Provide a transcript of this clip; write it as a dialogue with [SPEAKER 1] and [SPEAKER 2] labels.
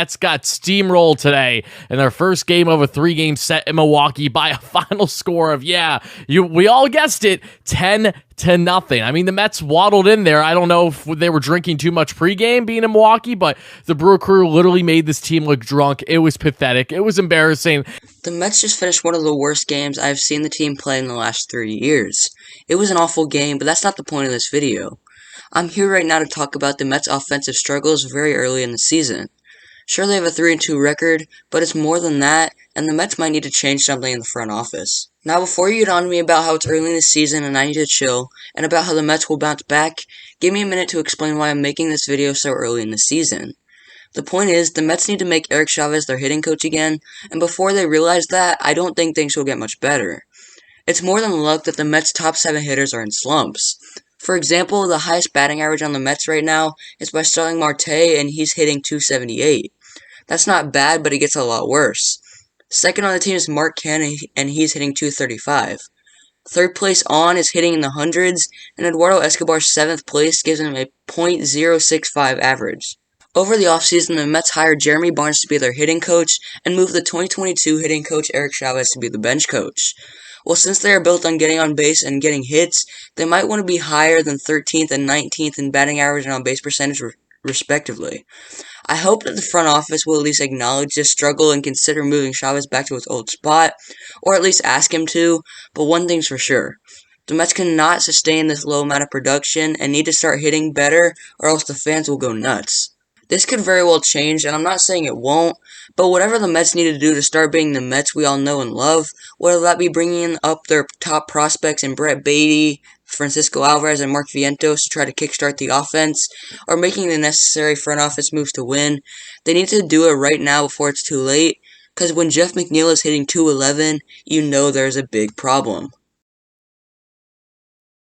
[SPEAKER 1] Mets got steamrolled today in their first game of a 3-game set in Milwaukee by a final score of, we all guessed it, 10-0. I mean, the Mets waddled in there. I don't know if they were drinking too much pregame being in Milwaukee, but the Brewer crew literally made this team look drunk. It was pathetic. It was embarrassing.
[SPEAKER 2] The Mets just finished one of the worst games I've seen the team play in the last 3 years. It was an awful game, but that's not the point of this video. I'm here right now to talk about the Mets' offensive struggles very early in the season. Sure, they have a 3-2 record, but it's more than that, and the Mets might need to change something in the front office. Now, before you get on to me about how it's early in the season and I need to chill, and about how the Mets will bounce back, give me a minute to explain why I'm making this video so early in the season. The point is, the Mets need to make Eric Chavez their hitting coach again, and before they realize that, I don't think things will get much better. It's more than luck that the Mets' top 7 hitters are in slumps. For example, the highest batting average on the Mets right now is by Starling Marte, and he's hitting .278. That's not bad, but it gets a lot worse. Second on the team is Mark Canha, and he's hitting .235. Third place on is hitting in the hundreds, and Eduardo Escobar's 7th place gives him a .065 average. Over the offseason, the Mets hired Jeremy Barnes to be their hitting coach and moved the 2022 hitting coach Eric Chavez to be the bench coach. Well, since they are built on getting on base and getting hits, they might want to be higher than 13th and 19th in batting average and on base percentage respectively. I hope that the front office will at least acknowledge this struggle and consider moving Chavez back to his old spot, or at least ask him to, but one thing's for sure. The Mets cannot sustain this low amount of production and need to start hitting better or else the fans will go nuts. This could very well change, and I'm not saying it won't, but whatever the Mets need to do to start being the Mets we all know and love, whether that be bringing up their top prospects in Brett Baty, Francisco Alvarez, and Mark Vientos to try to kickstart the offense, or making the necessary front office moves to win, they need to do it right now before it's too late, because when Jeff McNeil is hitting .211, you know there's a big problem.